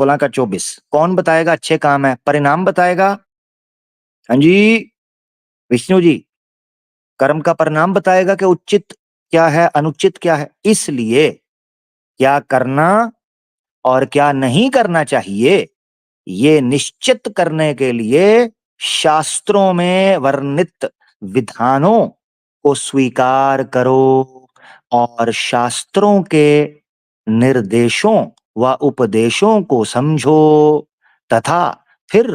16 का 24। कौन बताएगा अच्छे काम है? परिणाम बताएगा। हाँ जी विष्णु जी, कर्म का परिणाम बताएगा कि उचित क्या है, अनुचित क्या है। इसलिए क्या करना और क्या नहीं करना चाहिए, ये निश्चित करने के लिए शास्त्रों में वर्णित विधानों को स्वीकार करो और शास्त्रों के निर्देशों व उपदेशों को समझो तथा फिर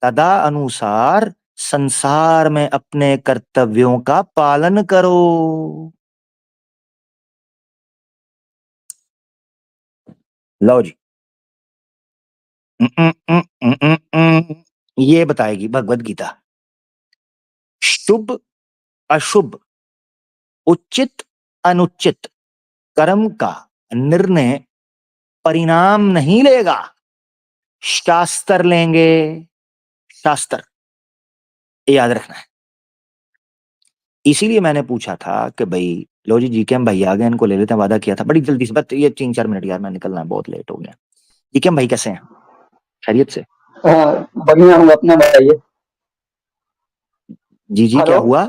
तदा अनुसार संसार में अपने कर्तव्यों का पालन करो। लो जी। ये बताएगी भगवत गीता। शुभ अशुभ, उचित अनुचित कर्म का निर्णय परिणाम नहीं लेगा, शास्त्र लेंगे। शास्त्र, ये याद रखना है। इसीलिए मैंने पूछा था कि भाई लो जी जीकेएम भाई आ गए, इनको ले लेते हैं, वादा किया था बड़ी जल्दी से, बस ये 3-4 मिनट यार, मैं निकलना है, बहुत लेट हो गया। जीकेएम भाई कैसे हैं? खैरियत से? बढ़िया हूँ, अपना बताइए। जी जी, क्या हेलो। हुआ?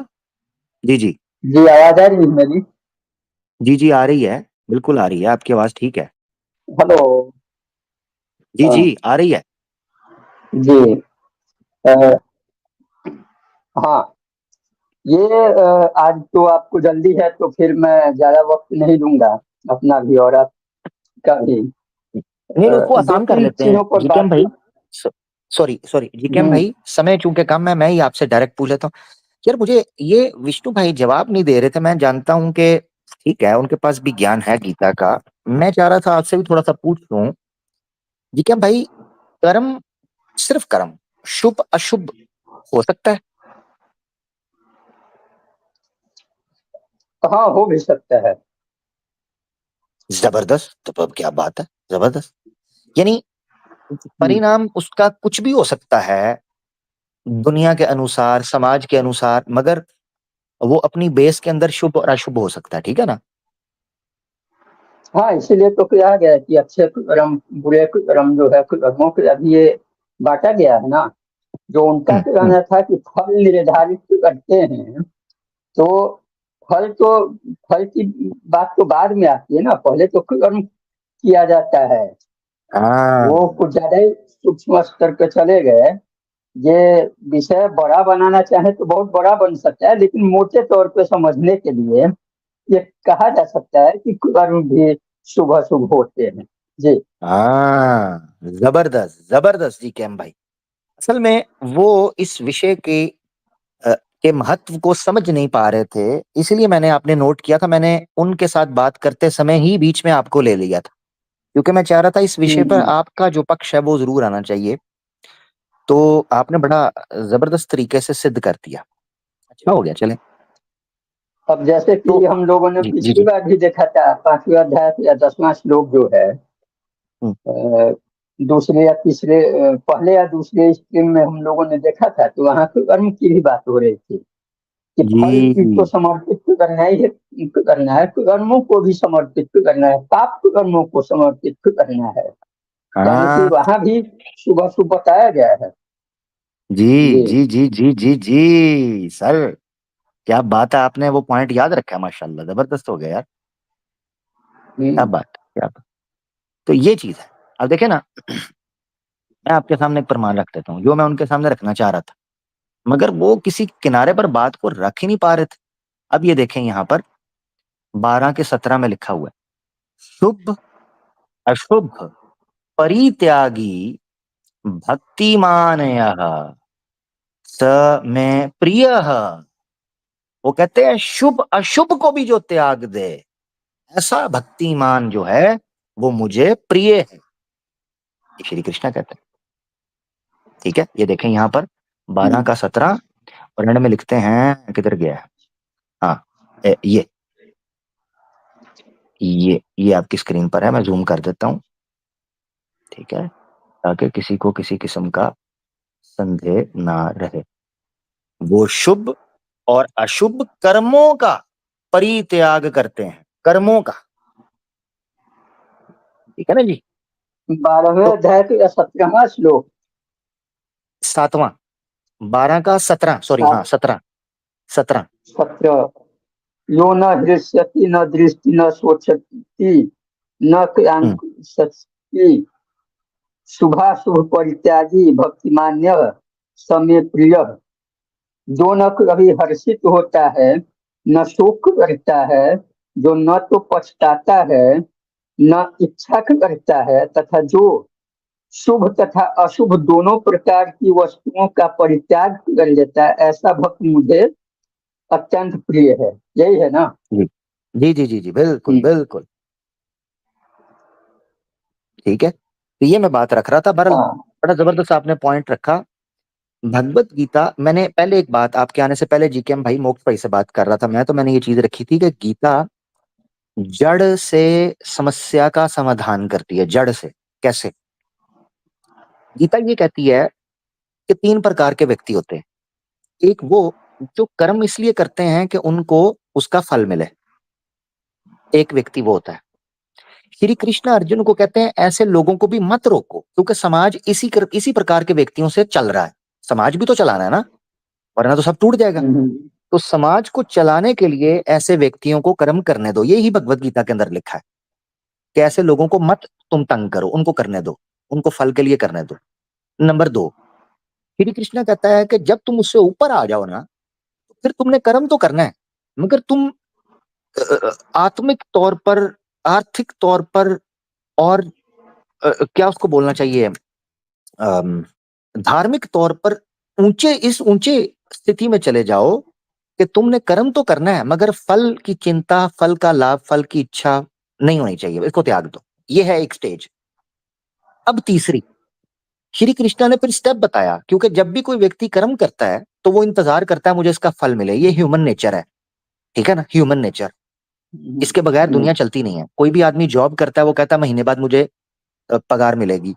जी जी। जी, आवाज आ रही है मेरी? जी जी आ रही है, बिल्कुल आ रही है, आपकी आवाज ठीक है। हेलो। जी जी हाँ, आ रही है। जी। अ, हाँ, ये आज तो आपको जल्दी है तो फिर मैं ज्यादा वक्त नहीं लूंगा, अपना भी और आपका भी। नहीं उसको दो आसान कर तीन लेते हैं चीजों पर जीकेएम बात। भाई। सॉरी सॉरी जीकेएम हम्म, भाई, समय चूंकि कम है, मैं ही आपसे डायरेक्ट पूछ लेता हूँ। यार मुझे ये विष्णु भाई जवाब नहीं दे रहे थे, मैं जानता हूं कि ठीक है उनके पास भी ज्ञान है गीता का, मैं चाह रहा था आपसे भी थोड़ा सा पूछ लूं। जीकेएम भाई, कर्म, सिर्फ कर्म, शुभ अशुभ हो सकता है? हाँ, हो भी सकता है। जबरदस्त, तो अब क्या बात है, जबरदस्त। यानी हम्म, परिणाम उसका कुछ भी हो सकता है दुनिया के अनुसार, समाज के अनुसार, मगर वो अपनी बेस के अंदर शुभ और अशुभ हो सकता है, ठीक है ना? हाँ, इसीलिए तो कहा गया है कि अच्छे कर्म बुरे कर्म जो है कर्मों के अभी ये बांटा गया है ना। जो उनका हम्म हम्म कहना था कि फल निर्धारित करते हैं, तो फल तो फल की बात तो बाद में आती है ना, पहले तो कर्म किया जाता है। वो हाँ कुछ ज्यादा ही सूक्ष्म स्तर पे चले गए। ये विषय बड़ा बनाना चाहे तो बहुत बड़ा बन सकता है, लेकिन मोटे तौर पे समझने के लिए ये कहा जा सकता है कि कर्म भी शुभ अशुभ होते हैं। जी। हाँ, जबरदस्त जबरदस्त जी कैम भाई। असल में वो इस विषय के महत्व को समझ नहीं पा रहे थे, इसीलिए मैंने आपने नोट किया था, मैंने उनके साथ बात करते समय ही बीच में आपको ले लिया था, क्योंकि मैं चाह रहा था इस विषय पर हम्म। आपका जो पक्ष है वो जरूर आना चाहिए। तो आपने बड़ा जबरदस्त तरीके से सिद्ध कर दिया, अच्छा हो गया, चले। अब जैसे तो कि हम लोगों ने जी जी पिछली जी। बार भी देखा था, 5वें अध्याय या 10वां श्लोक जो है, हम्म, अ, दूसरे या तीसरे, पहले या दूसरे स्ट्रीम में हम लोगों ने देखा था, तो वहाँ तो कर्म की भी बात हो रही थी कि फल की तो जी समर्पित करना ही है, करना है, कर्मों को भी समर्पित करना है, पाप कर्मों को समर्पित करना है। यानी कि हाँ। वहां भी शुभ अशुभ बताया गया है। जी जी। जी जी जी जी जी सर, क्या बात है, आपने वो पॉइंट याद रखा है, माशाल्लाह, जबरदस्त हो गया यार। क्या हम्म, बात, क्या बात। तो ये चीज है। अब देखे ना, मैं आपके सामने एक प्रमाण रख देता हूँ जो मैं उनके सामने रखना चाह रहा था, मगर वो किसी किनारे पर बात को रख ही नहीं पा रहे थे। अब ये देखें यहाँ पर 12 के 17 में लिखा हुआ है, शुभ अशुभ परित्यागी भक्तिमान यः स में प्रिय। वो कहते हैं शुभ अशुभ को भी जो त्याग दे, ऐसा भक्तिमान जो है वो मुझे प्रिय है, ये श्री कृष्ण कहते हैं। ठीक है, ये देखें यहाँ पर 12 का 17, और एंड में लिखते हैं, किधर गया है, हाँ, ये आपकी स्क्रीन पर है, मैं जूम कर देता हूँ, ठीक है, ताकि किसी को किसी किस्म का संदेह ना रहे। वो शुभ और अशुभ कर्मों का परित्याग करते हैं, कर्मों का, ठीक है ना जी। 12वें तो अध्याय का 17वां श्लोक। 7वां, 12 का 17, सॉरी, हाँ 17, 17। 17। यो न हृष्यति न दृष्टि न शोचति न क्रांति शुभाशुभ परित्यागी भक्तिमान्य समय प्रिय। जो न कभी हर्षित होता है न शोक करता है, जो न तो पछताता है न इच्छा करता है, तथा जो शुभ तथा अशुभ दोनों प्रकार की वस्तुओं का परित्याग कर लेता है, ऐसा भक्त मुझे अत्यंत प्रिय है। यही है ना? जी जी जी जी जी, बिल्कुल हम्म। बिल्कुल। ठीक है, तो ये मैं बात रख रहा था। बहरहाल हाँ। बड़ा जबरदस्त आपने पॉइंट रखा। भगवत गीता, मैंने पहले एक बात, आपके आने से पहले जीकेएम भाई मोक्ष भाई से बात कर रहा था मैं, तो मैंने ये चीज रखी थी कि गीता जड़ से समस्या का समाधान करती है। जड़ से कैसे? गीता ये कहती है कि 3 प्रकार के व्यक्ति होते हैं। एक वो जो कर्म इसलिए करते हैं कि उनको उसका फल मिले, एक व्यक्ति वो होता है। श्री कृष्ण अर्जुन को कहते हैं ऐसे लोगों को भी मत रोको, क्योंकि समाज इसी प्रकार के व्यक्तियों से चल रहा है। समाज भी तो चलाना है ना, वरना तो सब टूट जाएगा। हम्म। तो समाज को चलाने के लिए ऐसे व्यक्तियों को कर्म करने दो, ये ही भगवत गीता के अंदर लिखा है कि ऐसे लोगों को मत तुम तंग करो, उनको करने दो, उनको फल के लिए करने दो। नंबर 2, श्री कृष्ण कहता है कि जब तुम उससे ऊपर आ जाओ ना, तो फिर तुमने कर्म तो करना है, मगर तुम आत्मिक तौर पर, आर्थिक तौर पर, और क्या उसको बोलना चाहिए, धार्मिक तौर पर ऊंचे स्थिति में चले जाओ कि तुमने कर्म तो करना है, मगर फल की चिंता, फल का लाभ, फल की इच्छा नहीं होनी चाहिए, इसको त्याग दो। ये है एक स्टेज। अब तीसरी, श्री कृष्णा ने फिर स्टेप बताया, क्योंकि जब भी कोई व्यक्ति कर्म करता है तो वो इंतजार करता है मुझे इसका फल मिले, ये ह्यूमन नेचर है। ठीक है ना, ह्यूमन नेचर। इसके बगैर हम्म। दुनिया चलती नहीं है। कोई भी आदमी जॉब करता है, वो कहता है महीने बाद मुझे पगार मिलेगी।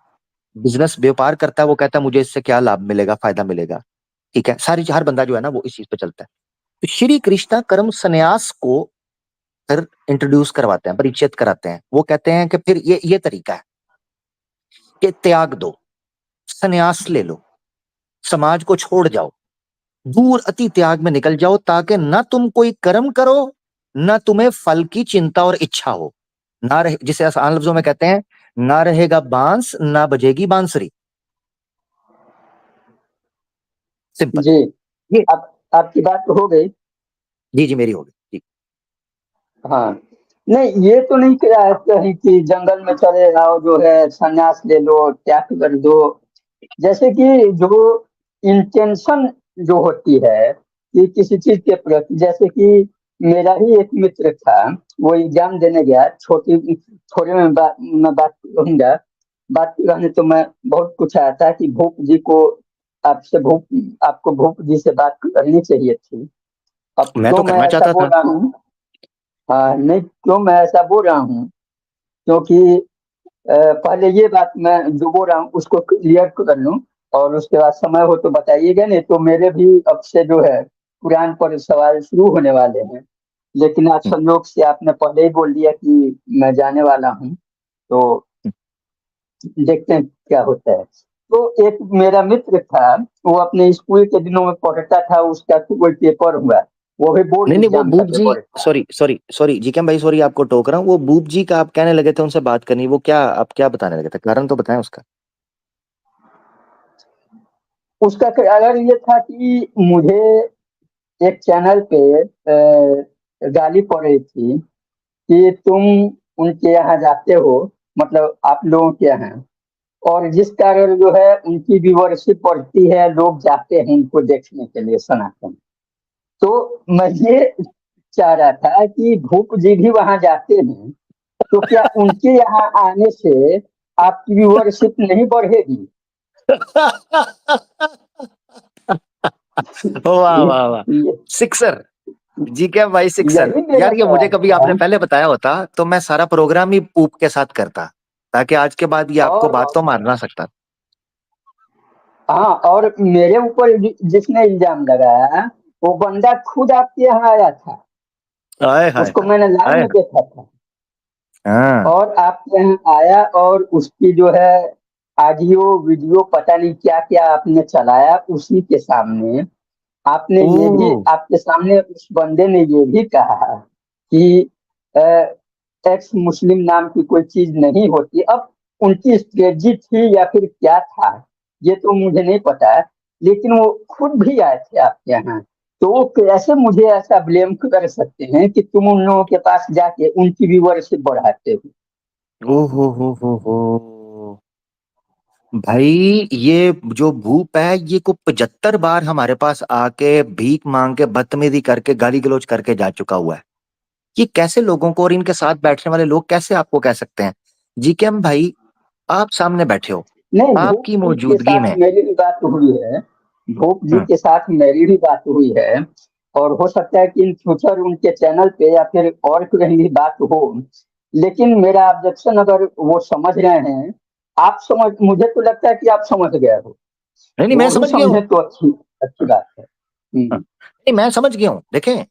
बिजनेस, व्यापार करता है, वो कहता है मुझे इससे क्या लाभ मिलेगा, फायदा मिलेगा। ठीक है, हर बंदा जो है ना वो इस चीज पे चलता है। तो श्री कृष्णा कर्म संन्यास को फिर इंट्रोड्यूस करवाते हैं, परिचित कराते हैं। वो कहते हैं कि फिर ये तरीका है कि त्याग दो, संन्यास ले लो, समाज को छोड़ जाओ, दूर अति त्याग में निकल जाओ, ताकि ना तुम कोई कर्म करो, ना तुम्हें फल की चिंता और इच्छा हो। ना रहे, जिसे आसान लफ्जों में कहते हैं, ना रहेगा बांस ना बजेगी बांसुरी। सिंपल। जी। ये, आप आपकी बात तो हो गई। जी जी, मेरी होगी जी। हाँ। नहीं, ये तो नहीं किया है कहीं कि जंगल में चले जाओ, जो है संन्यास ले लो, त्याग कर दो। जैसे कि जो इंटेंशन जो होती है कि किसी चीज के प्रति, जैसे कि मेरा ही एक मित्र था, वो एग्जाम देने गया। छोटी थोड़ी मैं बात कहूंगा। बात कहने तो मैं बहुत कुछ आया था कि भूप जी को, आपसे भूप आपको भूप जी से बात करनी चाहिए थी। अब मैं क्यों तो मैं करना ऐसा चाहता बोल था। रहा हूँ? हाँ, नहीं, क्यों मैं ऐसा बोल रहा हूँ, क्योंकि पहले ये बात मैं जो बोल रहा हूँ उसको क्लियर कर लूँ, और उसके बाद समय हो तो बताइएगा, नहीं तो मेरे भी अब से जो है कुरान पर सवाल शुरू होने वाले हैं। लेकिन आज हम्म, संयोग से आपने पहले ही बोल दिया कि मैं जाने वाला हूँ, तो देखते हैं क्या होता है। तो एक मेरा मित्र था, वो अपने स्कूल के दिनों में पढ़ता था, उसका कोई पेपर हुआ, वो भी बोर्ड नहीं नहीं, वो एग्जाम का बूब जी, पेपर था। सॉरी सॉरी सॉरी जीकेएम भाई, सॉरी आपको टोक रहा हूँ। वो बूब जी का आप कहने लगे थे उनसे बात करनी, वो क्या आप क्या बताने लगे थे, कारण तो बताएं उसका। उसका कारण ये था कि मुझे एक चैनल पे गाली पड़ रही थी कि तुम उनके यहाँ जाते हो, मतलब आप लोगों के यहाँ, और जिस कारण जो है उनकी व्यूअरशिप बढ़ती है, लोग जाते हैं उनको देखने के लिए, सनातन। तो मैं ये चाह रहा था कि भूप जी भी वहां जाते हैं, तो क्या उनके यहाँ आने से आपकी व्यूअरशिप नहीं बढ़ेगी? वाह वाह वाह, ये- सिक्सर। जीकेएम भाई सिक्सर। यही मेरा यार ये मुझे सवाल कभी था। आपने पहले बताया होता तो मैं सारा प्रोग्राम ही ऊप के साथ करता, ताकि आज के बाद ये आपको और बात तो मार ना सकता। हाँ, और मेरे ऊपर जिसने इल्जाम लगाया, वो बंदा खुद आपके यहाँ आया था, हाय हाय उसको हाय मैंने लाइव हाय। में देखा था। हाँ। और आपके यहाँ आया और उसकी जो है ऑडियो वीडियो पता नहीं क्या क्या आपने चलाया उसी के सामने। आपने ये भी ओ। आपके सामने उस बंदे ने ये भी कहा कि एक्स मुस्लिम नाम की कोई चीज नहीं होती। अब उनकी स्ट्रेटजी थी या फिर क्या था, ये तो मुझे नहीं पता है, लेकिन वो खुद भी आए थे आपके यहाँ। तो वो कैसे मुझे ऐसा ब्लेम कर सकते हैं कि तुम उन लोगों के पास जाके उनकी व्यूअरशिप बढ़ाते हो। ओ हो। भाई ये जो भूप है ये को 75 बार हमारे पास आके भीख मांग के बदतमीजी करके गाली गलौज करके जा चुका हुआ है। ये कैसे लोगों को और इनके साथ बैठने वाले लोग कैसे आपको कह सकते हैं जी के हम भाई आप सामने बैठे हो नहीं, भूप आपकी जी के मौजूदगी साथ में। मेरी भी बात हुई है। भूप जी हम्म, के साथ मेरी भी बात हुई है। और हो सकता है कि इन फ्यूचर उनके चैनल पे या फिर और कहीं भी बात हो। लेकिन मेरा ऑब्जेक्शन अगर वो समझ रहे हैं, आप समझ, मुझे तो लगता है कि आप समझ गए हो। नहीं नहीं मैं वो भी समझ गया हूँ। समझे तो अच्छी अच्छी बात है। हाँ, नहीं मैं समझ गया हूँ देखें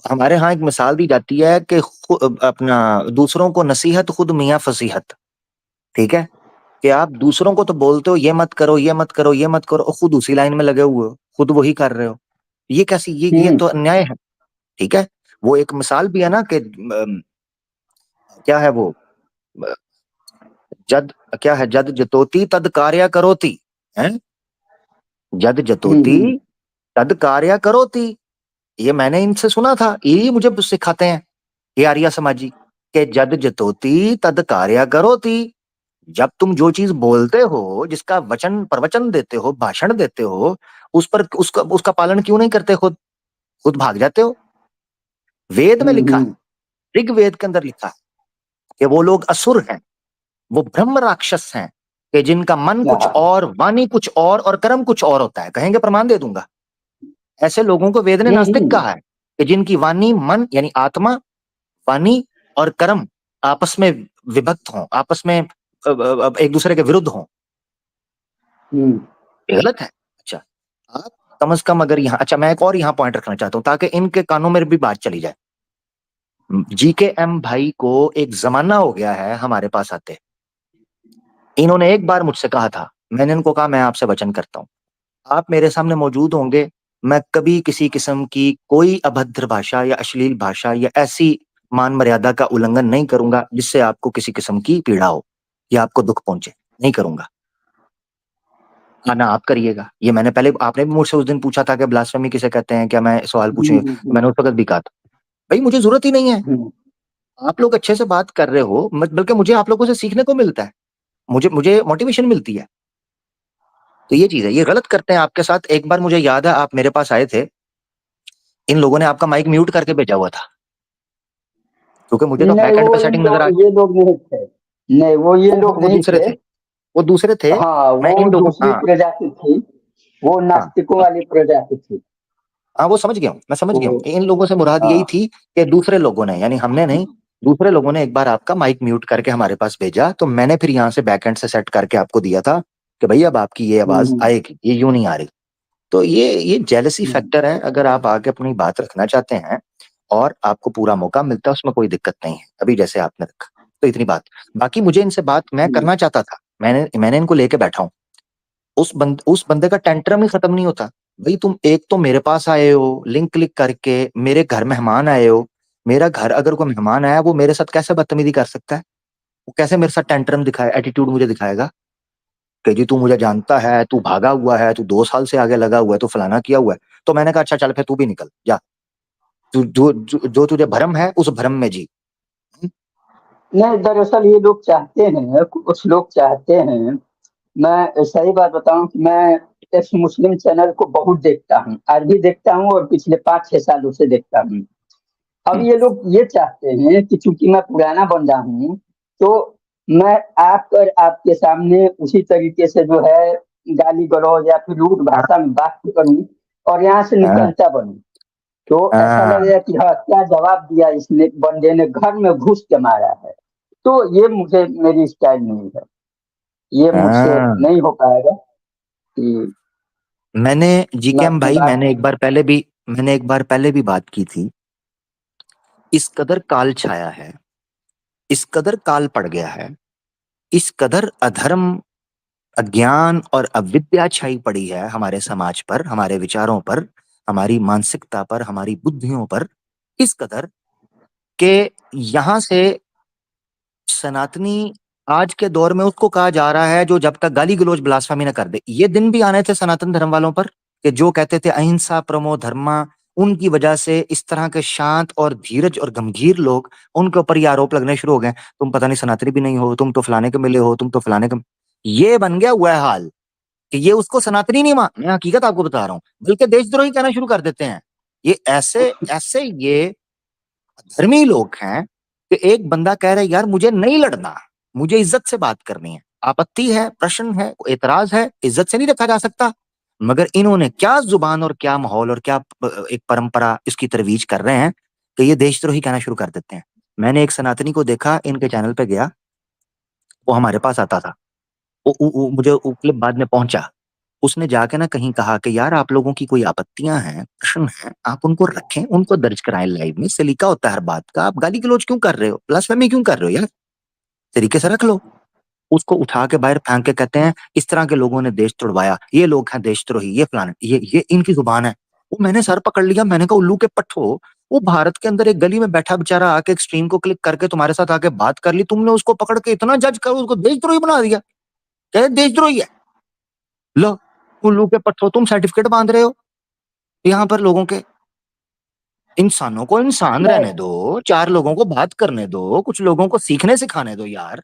हमारे यहाँ एक मिसाल दी जाती है कि अपना दूसरों को नसीहत खुद मियाँ फसीहत। ठीक है कि आप दूसरों को तो बोलते हो ये मत करो ये मत करो ये मत करो और खुद उसी लाइन में लगे हुए हो खुद वही कर रहे हो। ये कैसी ये हम्म तो अन्याय है। ठीक है वो एक मिसाल भी है ना कि क्या है वो अ, जद क्या है जद जतोती तद कार्य करोती है। जद जतोती हम्म तद कार्य करोती। ये मैंने इनसे सुना था यही मुझे सिखाते हैं ये आर्य समाजी के जद जतोती तद कार्य करोती। जब तुम जो चीज बोलते हो जिसका वचन प्रवचन देते हो भाषण देते हो उस पर उसका उसका पालन क्यों नहीं करते खुद खुद भाग जाते हो। वेद में लिखा है हम्म। ऋग्वेद के अंदर लिखा है कि वो लोग असुर हैं वो ब्रह्म राक्षस हैं कि जिनका मन कुछ हाँ। और वाणी कुछ और कर्म कुछ और होता है कहेंगे प्रमाण दे दूंगा। ऐसे लोगों को वेद ने नास्तिक हम्म कहा है कि जिनकी वाणी मन यानी आत्मा वाणी और कर्म आपस में विभक्त हों आपस में एक दूसरे के विरुद्ध हों। हम्म ये गलत है। अच्छा आप कम से कम अगर यहाँ अच्छा मैं एक और यहाँ पॉइंट रखना चाहता हूँ ताकि इनके कानों में भी बात चली जाए। जी के एम भाई को एक जमाना हो गया है हमारे पास आते इन्होंने एक बार मुझसे कहा था मैंने इनको कहा मैं आपसे वचन करता हूँ आप मेरे सामने मौजूद होंगे मैं कभी किसी किस्म की कोई अभद्र भाषा या अश्लील भाषा या ऐसी मान मर्यादा का उल्लंघन नहीं करूंगा जिससे आपको किसी किस्म की पीड़ा हो या आपको दुख पहुंचे नहीं करूंगा। हाँ ना आप करिएगा ये मैंने पहले आपने भी मुझसे उस दिन पूछा था कि ब्लास्फेमी किसे कहते हैं क्या मैं सवाल पूछूं मैंने उस वक्त भी कहा था भाई मुझे जरूरत ही नहीं है। हम्म आप लोग अच्छे से बात कर रहे हो बल्कि मुझे आप लोगों से सीखने को मिलता है मुझे मुझे मोटिवेशन मिलती है। तो ये चीज है ये गलत करते हैं आपके साथ। एक बार मुझे याद है आप मेरे पास आए थे इन लोगों ने आपका माइक म्यूट करके भेजा हुआ था क्योंकि मुझे तो नहीं, बैक एंड वो पे इन सेटिंग नजर आ लोग ये लोग नहीं थे। नहीं, वो ये लोग वो नहीं दूसरे थे। थे वो दूसरे थे। हाँ, मैं वो इन लोगों दूसरी हाँ प्रजाति थी। वो हाँ नास्तिकों हाँ वाली प्रजाति थी। हाँ वो समझ गया हूँ मैं समझ गया हूँ वो इन लोगों से मुराद यही हाँ। थी कि दूसरे लोगों ने यानी हमने नहीं दूसरे लोगों ने एक बार आपका माइक म्यूट करके हमारे पास भेजा तो मैंने फिर यहाँ से बैक एंड से सेट करके आपको दिया था कि भाई अब आपकी ये आवाज हम्म आएगी ये यूं नहीं आ रही। तो ये जेलसी हम्म फैक्टर है अगर आप आगे अपनी बात रखना चाहते हैं और आपको पूरा मौका मिलता है उसमें कोई दिक्कत नहीं है अभी जैसे आपने रखा। तो इतनी बात बाकी मुझे इनसे बात मैं हम्म करना चाहता था मैंने इनको लेके बैठा हूँ उस बंदे का टेंट्रम ही खत्म नहीं होता। भाई तुम एक तो मेरे पास आए हो लिंक क्लिक करके मेरे घर मेहमान आए हो मेरा घर अगर कोई मेहमान आया वो मेरे साथ कैसे बदतमीजी कर सकता है वो कैसे मेरे साथ टेंट्रम दिखाए एटीट्यूड मुझे दिखाएगा कि जी तू मुझे जानता है तू भागा हुआ है तू 2 साल से आगे लगा हुआ है तू फलाना किया हुआ है। तो मैंने कहा अच्छा चल फिर तू भी निकल जा तू जो तुझे भ्रम है उस भ्रम में जी। नहीं, दरअसल ये लोग चाहते हैं, कुछ लोग चाहते हैं। मैं सही बात बताऊं कि मैं इस मुस्लिम चैनल को बहुत देखता हूँ, आज भी देखता हूँ और पिछले 5-6 सालों से देखता हूँ। अब हम्म, ये लोग ये चाहते हैं कि चूंकि मैं पुराना बंदा हूँ, तो मैं आकर आपके सामने उसी तरीके से जो है गाली गलौज या फिर रूढ़ हाँ भाषा में बात करूं और यहाँ से हाँ निकलता बनूं। तो ऐसा हाँ लगेगा कि हाँ, क्या जवाब दिया इसने, बंदे ने घर में घुस के मारा है। तो ये मुझे, मेरी स्टाइल नहीं है। ये मुझसे हाँ। नहीं हो पाएगा कि मैंने मैं जीकेएम अपनी भाई बात रखूं। मैंने एक बार पहले भी बात की थी इस कदर काल छाया है इस कदर काल पड़ गया है, इस कदर अधर्म, अज्ञान और अविद्या छाई पड़ी है हमारे समाज पर, हमारे विचारों पर, हमारी मानसिकता पर, हमारी बुद्धियों पर, इस कदर कि यहां से सनातनी आज के दौर में उसको कहा जा रहा है जो जब तक गाली गलौज ब्लास्फेमी न कर दे। ये दिन भी आने थे सनातन धर्म वालों पर कि जो कहते थे अहिंसा परमो धर्मा, उनकी वजह से इस तरह के शांत और धीरज और गंभीर लोग, उनके ऊपर ये आरोप लगने शुरू हो गए, तुम पता नहीं सनातनी भी नहीं हो, तुम तो फलाने के मिले हो, तुम तो फलाने के। ये बन गया हुआ है हाल कि ये उसको सनातनी नहीं मान, मैं हकीकत आपको बता रहा हूं, बल्कि देशद्रोही कहना शुरू कर देते हैं। ये ऐसे ऐसे ये धर्मी लोग हैं कि एक बंदा कह रहा है यार मुझे नहीं लड़ना, मुझे इज्जत से बात करनी है, आपत्ति है, प्रश्न है, एतराज है, इज्जत से नहीं रखा जा सकता। मगर इन्होंने क्या जुबान और क्या माहौल और क्या एक परंपरा इसकी तरवीज कर रहे हैं कि ये देशद्रोही कहना शुरू कर देते हैं। मैंने एक सनातनी को देखा, इनके चैनल पे गया, वो हमारे पास आता था, मुझे वो क्लिप बाद में पहुंचा, उसने जाके ना कहीं कहा कि यार आप लोगों की कोई आपत्तियां हैं, प्रश्न हैं, आप उनको रखें, उनको दर्ज कराएं लाइव में, सलीका होता है हर बात का, आप गाली गलौज क्यों कर रहे हो, ब्लास्फेमी क्यों कर रहे हो यार, तरीके से रख लो। उसको उठा के बाहर फेंक के कहते हैं इस तरह के लोगों ने देश तोड़वाया, ये लोग हैं देशद्रोही, ये फलाने, ये इनकी जुबान है। वो मैंने सर पकड़ लिया, मैंने कहा उल्लू के पट्टो, वो भारत के अंदर एक गली में बैठा बेचारा आके एक स्ट्रीम को क्लिक करके तुम्हारे साथ आके बात कर ली, तुमने उसको पकड़ के इतना जज कर उसको देशद्रोही बना दिया, क्या देशद्रोही है। लो उल्लू के पट्टो, तुम सर्टिफिकेट बांध रहे हो यहाँ पर लोगों के। इंसानों को इंसान नहीं रहने दो, चार लोगों को बात करने दो, कुछ लोगों को सीखने सिखाने दो यार,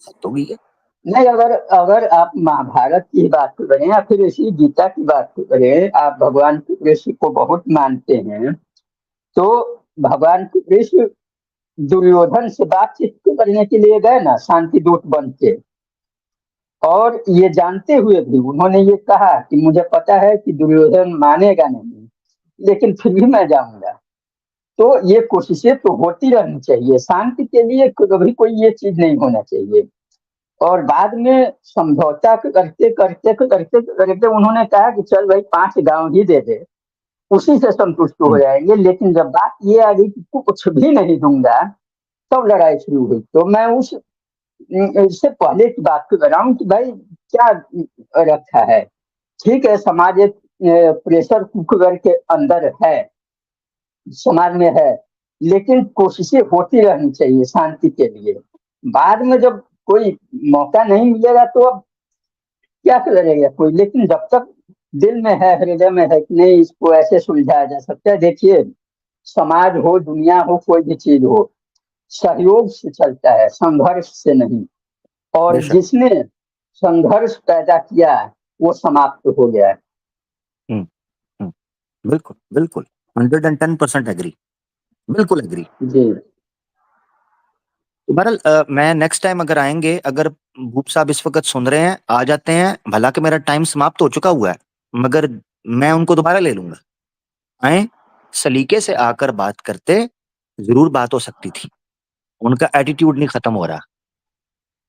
हद हो गई है। नहीं, अगर अगर आप महाभारत की बात करें या फिर इसी गीता की बात करें, आप भगवान श्री कृष्ण को बहुत मानते हैं, तो भगवान श्री कृष्ण दुर्योधन से बातचीत करने के लिए गए ना, शांति दूत बन के, और ये जानते हुए भी उन्होंने ये कहा कि मुझे पता है कि दुर्योधन मानेगा नहीं, लेकिन फिर भी मैं जाऊंगा। तो ये कोशिशें तो होती रहनी चाहिए, शांति के लिए कभी कोई ये चीज नहीं होना चाहिए। और बाद में समझौता करते करते करते करते उन्होंने कहा कि चल भाई 5 गांव ही दे दे, उसी से संतुष्ट हो जाएंगे। लेकिन जब बात ये आ गई कि कुछ भी नहीं दूंगा, तब लड़ाई शुरू हुई। तो मैं उस इससे पहले की बात कर रहा हूँ कि भाई क्या रखा है। ठीक है, समाज एक प्रेशर कुकर के अंदर है, समाज में है, लेकिन कोशिशें होती रहनी चाहिए शांति के लिए। बाद में जब कोई मौका नहीं मिलेगा तो अब क्या करेगा कोई, लेकिन जब तक दिल में है, हृदय में है कि नहीं, इसको ऐसे सुलझाया जा सकता है। देखिए, समाज हो, दुनिया हो, कोई भी चीज हो, सहयोग से चलता है, संघर्ष से नहीं। और बेशक। जिसने संघर्ष पैदा किया वो समाप्त हो गया है। हम्म, हम्म, बिल्कुल बिल्कुल, 110% एग्री, बिल्कुल एग्री। जी। तो बहरहाल मैं नेक्स्ट टाइम अगर आएंगे, अगर भूप साहब इस वक्त सुन रहे हैं, आ जाते हैं, भला कि मेरा टाइम समाप्त हो चुका हुआ है, मगर मैं उनको दोबारा ले लूंगा, आए, सलीके से आकर बात करते, जरूर बात हो सकती थी। उनका एटीट्यूड नहीं खत्म हो रहा,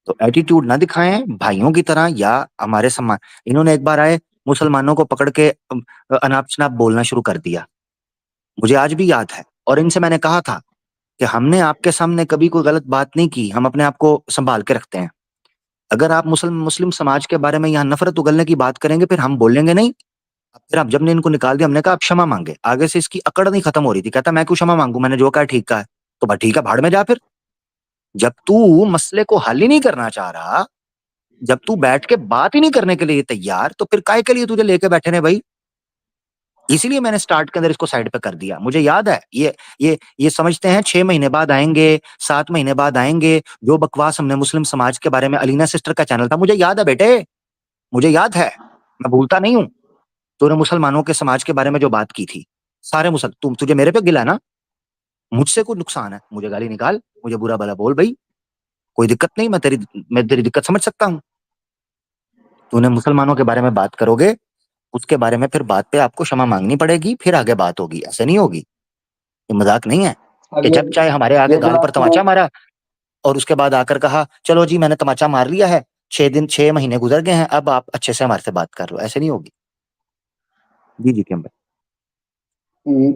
तो एटीट्यूड ना दिखाएं भाइयों की तरह या हमारे सम्मान। इन्होंने एक बार आए, मुसलमानों को पकड़ के अनाप शनाप बोलना शुरू कर दिया, मुझे आज भी याद है। और इनसे मैंने कहा था कि हमने आपके सामने कभी कोई गलत बात नहीं की, हम अपने आप को संभाल के रखते हैं। अगर आप मुस्लिम मुस्लिम समाज के बारे में यहाँ नफरत उगलने की बात करेंगे, फिर हम बोलेंगे नहीं। फिर अब जब ने इनको निकाल दिया, हमने कहा आप क्षमा मांगे, आगे से इसकी अकड़ नहीं खत्म हो रही थी। कहता मैं क्यों क्षमा मांगू, मैंने जो कहा ठीक कहा है। तो भाई ठीक है, भाड़ में जा फिर। जब तू मसले को हल ही नहीं करना चाह रहा, जब तू बैठ के बात ही नहीं करने के लिए तैयार, तो फिर काय के लिए तुझे लेके बैठे ने भाई। इसीलिए मैंने स्टार्ट के अंदर इसको साइड पे कर दिया। मुझे याद है, ये समझते हैं 6 महीने बाद आएंगे, 7 महीने बाद आएंगे, जो बकवास हमने मुस्लिम समाज के बारे में, अलीना सिस्टर का चैनल था, मुझे याद है बेटे, मुझे याद है, मैं भूलता नहीं हूं। तूने मुसलमानों के समाज के बारे में जो बात की थी, सारे मुसल तुझे मेरे पे गिला है ना, मुझसे कोई नुकसान है, मुझे गाली निकाल, मुझे बुरा भला बोल भाई, कोई दिक्कत नहीं, मैं तेरी दिक्कत समझ सकता हूँ। तूने मुसलमानों के बारे में बात करोगे, उसके बारे में फिर बात पे आपको क्षमा मांगनी पड़ेगी, फिर आगे बात होगी, ऐसे नहीं होगी। ये मजाक नहीं है अब कि जब चाहे हमारे आगे ये जो गाल पर आपने तमाचा मारा और उसके बाद आकर कहा चलो जी मैंने तमाचा मार लिया है, 6 महीने गुजर गए हैं, अब आप अच्छे से हमारे से बात कर लो, ऐसे नहीं होगी। जी जी क्यों भाई।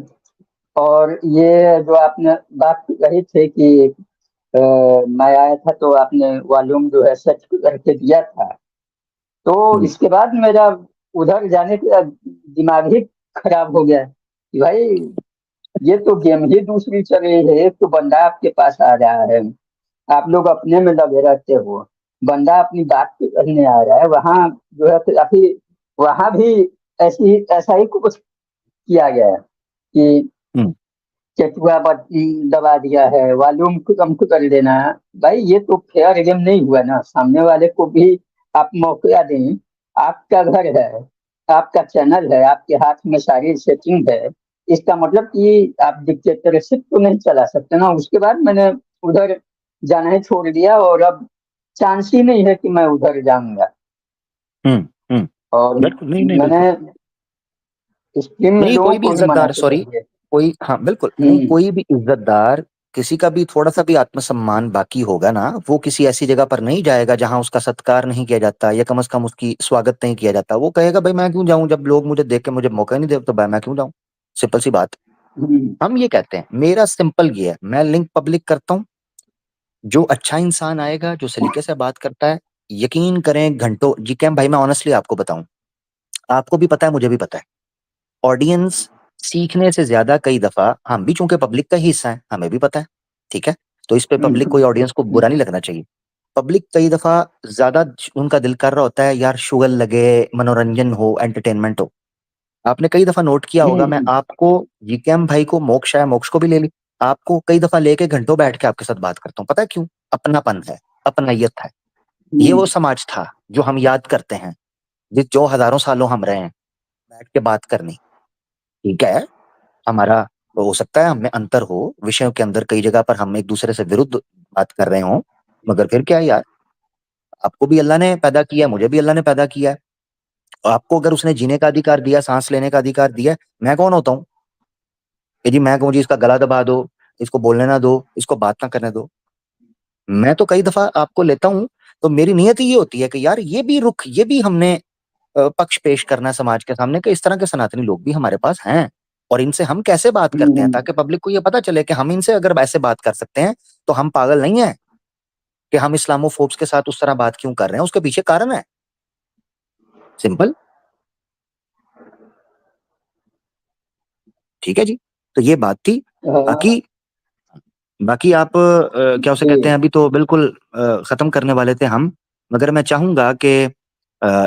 और ये जो आपने बात कही थी कि मैं आया था तो आपने वॉल्यूम जो है सेट करके दिया था, तो इसके बाद मेरा उधर जाने का दिमाग ही खराब हो गया कि भाई ये तो गेम ही दूसरी चल रही है। एक तो बंदा आपके पास आ रहा है, आप लोग अपने में लगे रहते हो, बंदा अपनी बात पे करने आ रहा है, वहां जो है काफी, वहां भी ऐसा ही कुछ किया गया है कि हम्म। केचुआ बटन दबा दिया है, वॉल्यूम को कम कर देना है। भाई ये तो फेयर गेम नहीं हुआ ना, सामने वाले को भी आप मौका दें। आपका घर है, आपका चैनल है, आपके हाथ में सारी सेटिंग है, इसका मतलब कि आप डिक्टेटरशिप तो नहीं चला सकते ना। उसके बाद मैंने उधर जाना ही छोड़ दिया, और अब चांस ही नहीं है कि मैं उधर जाऊंगा। हम्म। हम्म। और बिल्कुल, नहीं नहीं, मैंने बिल्कुल स्ट्रीम में नहीं। लोगों कोई भी को भी मना इज्जतदार, कर सॉरी, दिया। कोई, हाँ बिल्कुल नहीं, हम्म। कोई भी इज्जतदार, किसी का भी थोड़ा सा भी आत्मसम्मान बाकी होगा ना, वो किसी ऐसी जगह पर नहीं जाएगा जहां उसका सत्कार नहीं किया जाता, या कम से कम उसकी स्वागत नहीं किया जाता। वो कहेगा भाई मैं क्यों जाऊं, जब लोग मुझे देख के मुझे मौका ही नहीं दे तो भाई मैं क्यों जाऊं। सिंपल सी बात। हम्म। हम ये कहते हैं, मेरा सिंपल ये है, मैं लिंक पब्लिक करता हूँ। जो अच्छा इंसान आएगा, जो सलीके से बात करता है, यकीन करें घंटों जी कैम भाई, मैं ऑनेस्टली आपको बताऊं, आपको भी पता है, मुझे भी पता है, ऑडियंस सीखने से ज्यादा कई दफा, हम भी चूंकि पब्लिक का ही हिस्सा है, हमें भी पता है, ठीक है, तो इस पे पब्लिक, कोई ऑडियंस को बुरा नहीं लगना चाहिए। पब्लिक कई दफा ज्यादा उनका दिल कर रहा होता है यार शुगल लगे, मनोरंजन हो, एंटरटेनमेंट हो। आपने कई दफा नोट किया होगा, मैं हम्म। आपको, जीकेएम भाई को, मोक्ष है, मोक्ष को भी ले ली, आपको कई दफा लेके घंटों बैठ के आपके साथ बात करता हूँ। पता है क्यों? अपनापन है, अपनायत है। ये वो हम्म। समाज था जो हम याद करते हैं, जिस जो हजारों सालों हम रहे हैं, बैठ के बात करनी। ठीक है, हमारा हो सकता है हमें अंतर हो विषयों के अंदर, कई जगह पर हम एक दूसरे से विरुद्ध बात कर रहे हो, मगर फिर क्या है यार, आपको भी अल्लाह ने पैदा किया है, मुझे भी अल्लाह ने पैदा किया है। और आपको अगर उसने जीने का अधिकार दिया, सांस लेने का अधिकार दिया है, मैं कौन होता हूँ कि जी मैं कहूँ जी इसका गला दबा दो, इसको बोलने ना दो, इसको बात ना करने दो। मैं तो कई दफा आपको लेता हूँ, तो मेरी नियत ही ये होती है कि यार ये भी रुख, ये भी हमने पक्ष पेश करना है समाज के सामने, कि इस तरह के सनातनी लोग भी हमारे पास हैं, और इनसे हम कैसे बात करते हैं, हम्म। ताकि पब्लिक को ये पता चले कि हम इनसे अगर ऐसे बात कर सकते हैं, तो हम पागल नहीं है, कि हम इस्लामोफोब्स के साथ उस तरह बात क्यों कर रहे हैं, उसके पीछे कारण है, सिंपल। ठीक है जी, तो ये बात थी। हाँ, बाकी, बाकी आप क्या उसे कहते जी। हैं, अभी तो बिल्कुल खत्म करने वाले थे हम, मगर मैं चाहूंगा कि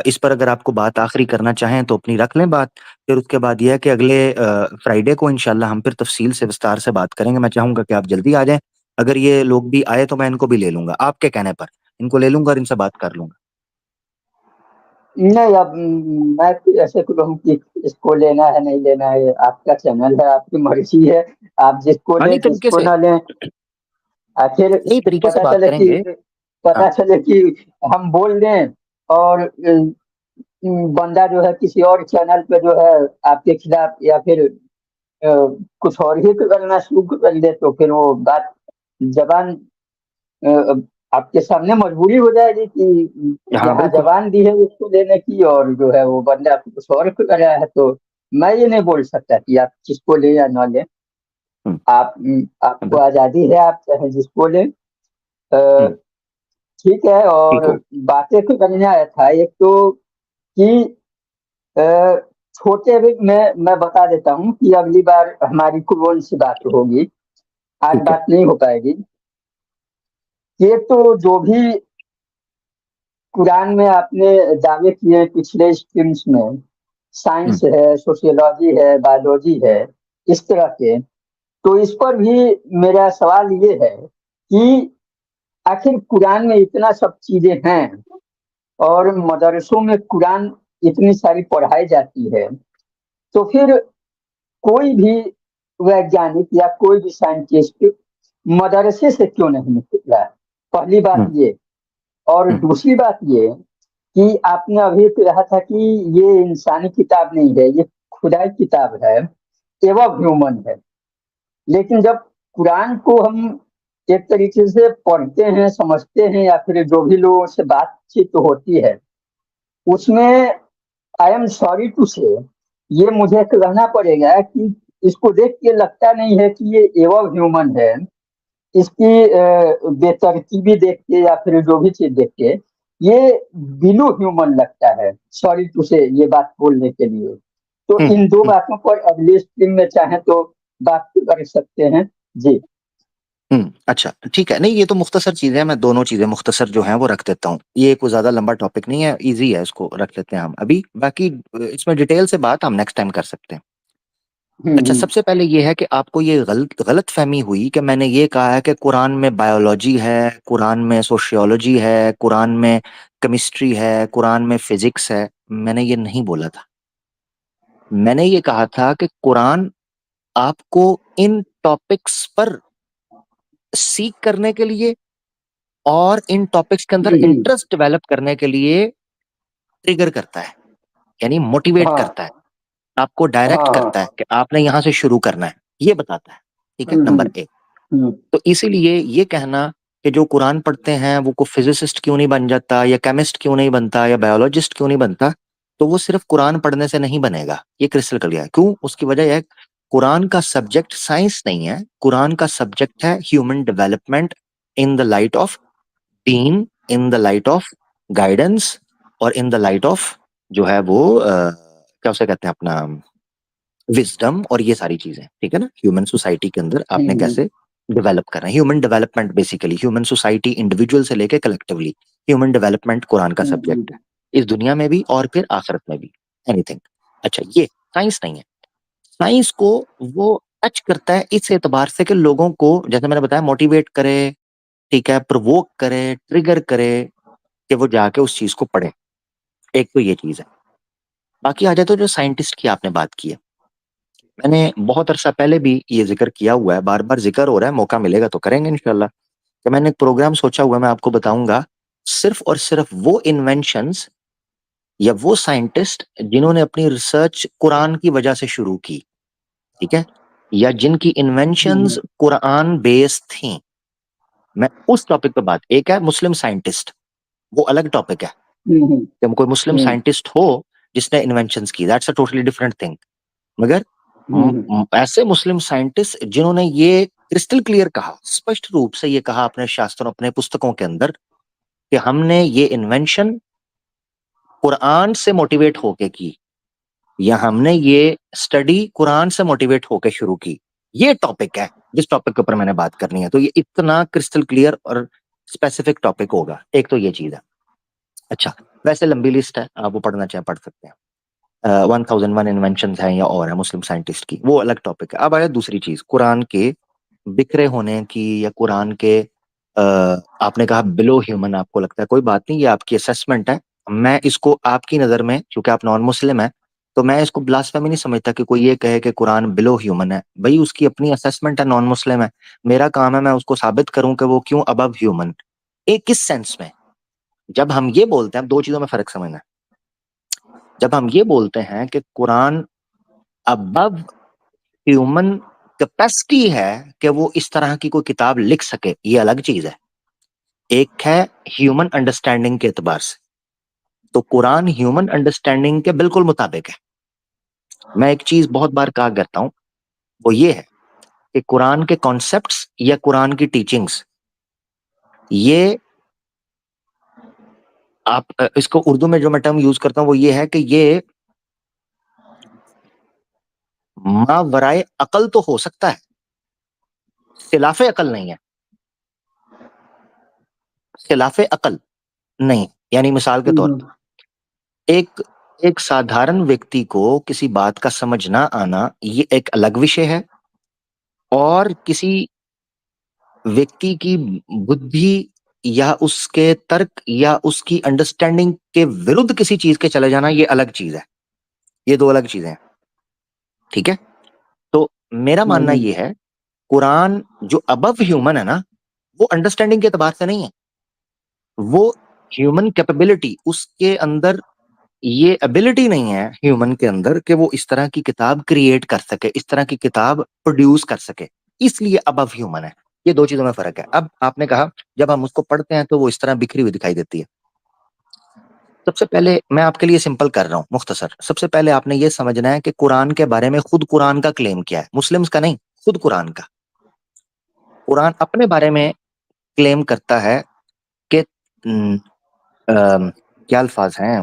इस पर अगर आपको बात आखिरी करना चाहें तो अपनी रख लें बात। फिर उसके बाद यह है कि अगले फ्राइडे को इंशाल्लाह हम फिर तफसील से, विस्तार से बात करेंगे। मैं चाहूंगा कि आप जल्दी आ जाएं। अगर ये लोग भी आए तो मैं इनको भी ले लूंगा, आपके कहने पर इनको ले लूंगा और इनसे बात कर लूंगा। नहीं, अब मैं तो ऐसे को कहूँ कि इसको लेना है नहीं लेना है, आपका चैनल है, आपकी मर्जी है, आप जिसको हाँ, लें नहीं तरीके जिसको से, ना लें। आखिर सही तरीके से पता बात चले कि करेंगे। हाँ, पता चले कि हम बोल दें, और बंदा जो है किसी और चैनल पे जो है आपके खिलाफ, या फिर कुछ और ही करना शुरू कर दे, तो फिर वो बात जबान, आपके सामने मजबूरी हो जाएगी कि हाँ यहाँ बिल्कुल। जबान दी है उसको लेने की, और जो है वो बंदा कुछ और कर रहा है। तो मैं ये नहीं बोल सकता कि आप किसको ले या ना ले। हम्म। आप आपको बिल्कुल। आजादी है, आप चाहे जिसको ले। अ, हम्म। ठीक है। ठीक और हो। बातें तो करने आया था एक तो कि अ, छोटे भी मैं बता देता हूँ कि अगली बार हमारी कौन सी बात होगी, आज ठीक है। बात नहीं हो पाएगी। ये तो जो भी कुरान में आपने दावे किए पिछले स्ट्रीम्स में, हम्म। साइंस है, सोशियोलॉजी है, बायोलॉजी है, इस तरह के, तो इस पर भी मेरा सवाल ये है कि आखिर कुरान में इतना सब चीजें हैं, और मदरसों में कुरान इतनी सारी पढ़ाई जाती है, तो फिर कोई भी वैज्ञानिक या कोई भी साइंटिस्ट मदरसे से क्यों नहीं निकला? पहली बात हम्म। ये। और हम्म। दूसरी बात ये कि आपने अभी कहा था कि ये इंसानी किताब नहीं है, ये खुदाई किताब है, एवं ह्यूमन है। लेकिन जब कुरान को हम एक तरीके से पढ़ते हैं, समझते हैं, या फिर जो भी लोगों से बातचीत होती है, उसमें आई एम सॉरी टू से, ये मुझे कहना पड़ेगा कि इसको देख के लगता नहीं है कि ये एवं ह्यूमन है। इसकी बेतरतीबी देख के या फिर जो भी चीज देख के ये बिलो ह्यूमन लगता है, सॉरी टू से ये बात बोलने के लिए। तो हम्म इन दो हम्म बातों पर अगले स्ट्रीम में चाहे तो बात कर सकते हैं जी। अच्छा ठीक है। नहीं, ये तो मुख्तसर चीजें हैं, मैं दोनों चीजें मुख्तसर जो हैं वो रख देता हूँ। ये कोई ज्यादा लंबा टॉपिक नहीं है, इजी है, इसको रख लेते हैं हम अभी। बाकी इसमें डिटेल से बात हम नेक्स्ट टाइम कर सकते हैं। अच्छा, हम्म। सबसे पहले ये है कि आपको ये गलत गलत फहमी हुई कि मैंने ये कहा है कि कुरान में बायोलॉजी है, कुरान में सोशियोलॉजी है, कुरान में केमिस्ट्री है, कुरान में फिजिक्स है। मैंने ये नहीं बोला था। मैंने ये कहा था कि कुरान आपको इन टॉपिक्स पर सीख करने के लिए और इन टॉपिक्स के अंदर हम्म। इंटरेस्ट डेवलप करने के लिए ट्रिगर करता है, यानी मोटिवेट हाँ करता है, आपको डायरेक्ट हाँ करता है हाँ। कि आपने यहां से शुरू करना है, ये बताता है। ठीक है, हम्म नंबर हम्म एक। हम्म तो इसीलिए ये कहना कि जो कुरान पढ़ते हैं वो को फिजिसिस्ट क्यों नहीं बन जाता, या केमिस्ट क्यों नहीं बनता, या बायोलॉजिस्ट क्यों नहीं बनता, तो वो सिर्फ कुरान पढ़ने से नहीं बनेगा। ये क्रिस्टल क्लियर है। क्यों? उसकी वजह है, कुरान का सब्जेक्ट साइंस नहीं है, कुरान का सब्जेक्ट है human development in the light of दीन, in the light of guidance, और इन द लाइट ऑफ जो है वो क्या उसे कहते हैं अपना विजडम, और ये सारी चीजें। ठीक है ना, ह्यूमन सोसाइटी के अंदर आपने हम्म कैसे डेवलप करना है, human development, basically human society individual से लेके कलेक्टिवली, ह्यूमन डेवलपमेंट कुरान का सब्जेक्ट है, हम्म इस दुनिया में भी और फिर आखिरत में भी, एनीथिंग। अच्छा, ये साइंस नहीं है। साइंस को वो टच करता है इस एतबार से कि लोगों को, जैसे मैंने बताया, मोटिवेट करे, ठीक है, प्रोवोक करे, ट्रिगर करे कि वो जाके उस चीज को पढ़े। एक तो ये चीज है। बाकी आ जाए तो जो साइंटिस्ट की आपने बात की है, मैंने बहुत अरसा पहले भी ये जिक्र किया हुआ है, बार बार जिक्र हो रहा है, मौका मिलेगा तो करेंगे इंशाल्लाह। कि मैंने एक प्रोग्राम सोचा हुआ है, मैं आपको बताऊंगा, सिर्फ और सिर्फ वो इन्वेंशंस या वो साइंटिस्ट जिन्होंने अपनी रिसर्च कुरान की वजह से शुरू की, ठीक है, या जिनकी इन्वेंशंस हम्म कुरान बेस्ड थी। मैं उस टॉपिक पे बात, एक है मुस्लिम साइंटिस्ट, वो अलग टॉपिक है। हम्म जब कोई मुस्लिम हम्म साइंटिस्ट हो जिसने इन्वेंशंस की, that's a totally different thing. मगर हम्म ऐसे मुस्लिम साइंटिस्ट जिन्होंने ये क्रिस्टल क्लियर कहा, स्पष्ट रूप से ये कहा अपने शास्त्रों, अपने पुस्तकों के अंदर, कि हमने ये इन्वेंशन कुरान से मोटिवेट होके की, या हमने ये स्टडी कुरान से मोटिवेट होके शुरू की। ये टॉपिक है जिस टॉपिक के ऊपर मैंने बात करनी है। तो ये इतना क्रिस्टल क्लियर और स्पेसिफिक टॉपिक होगा। एक तो ये चीज है। अच्छा, वैसे लंबी लिस्ट है, आप वो पढ़ना चाहें पढ़ सकते हैं। 1001 इन्वेंशन हैं या और है मुस्लिम साइंटिस्ट की, वो अलग टॉपिक है। अब आया दूसरी चीज, कुरान के बिखरे होने की, या कुरान के आपने कहा बिलो ह्यूमन आपको लगता है, कोई बात नहीं, ये आपकी असेसमेंट है। मैं इसको आपकी नजर में, क्योंकि आप नॉन मुस्लिम है, तो मैं इसको ब्लास्फेमी नहीं समझता कि कोई ये कहे कि कुरान बिलो ह्यूमन है। भाई, उसकी अपनी असेसमेंट है, नॉन मुस्लिम है। मेरा काम है मैं उसको साबित करूं कि वो क्यों अबव ह्यूमन। एक किस सेंस में? जब हम ये बोलते हैं, अब दो चीजों में फर्क समझना है। जब हम ये बोलते हैं कि कुरान अबव ह्यूमन कैपेसिटी है कि वो इस तरह की कोई किताब लिख सके, ये अलग चीज है। एक है ह्यूमन अंडरस्टैंडिंग के एतबार से, तो कुरान ह्यूमन अंडरस्टैंडिंग के बिल्कुल मुताबिक है। मैं एक चीज बहुत बार कहा करता हूं, वो ये है कि कुरान के कॉन्सेप्ट्स या कुरान की टीचिंग्स, ये आप इसको उर्दू में जो मैं टर्म यूज करता हूं वो ये है कि ये मावराए अकल तो हो सकता है, खिलाफे अकल नहीं है। खिलाफे अकल नहीं। यानी मिसाल के तौर हम्म पर, एक एक साधारण व्यक्ति को किसी बात का समझ ना आना, ये एक अलग विषय है। और किसी व्यक्ति की बुद्धि या उसके तर्क या उसकी अंडरस्टैंडिंग के विरुद्ध किसी चीज के चले जाना, ये अलग चीज है। ये दो अलग चीजें हैं। ठीक है। तो मेरा मानना हम्म ये है, कुरान जो अबव ह्यूमन है ना, वो अंडरस्टैंडिंग के एतबार से नहीं है। वो ह्यूमन कैपेबिलिटी, उसके अंदर ये एबिलिटी नहीं है ह्यूमन के अंदर कि वो इस तरह की किताब क्रिएट कर सके, इस तरह की किताब प्रोड्यूस कर सके, इसलिए अबव ह्यूमन है। ये दो चीजों में फर्क है। अब आपने कहा जब हम उसको पढ़ते हैं तो वो इस तरह बिखरी हुई दिखाई देती है। सबसे पहले मैं आपके लिए सिंपल कर रहा हूं, मुख्तसर। सबसे पहले आपने ये समझना है कि कुरान के बारे में खुद कुरान का क्लेम क्या है, मुस्लिम्स का नहीं, खुद कुरान का। कुरान अपने बारे में क्लेम करता है कि क्या अल्फाज हैं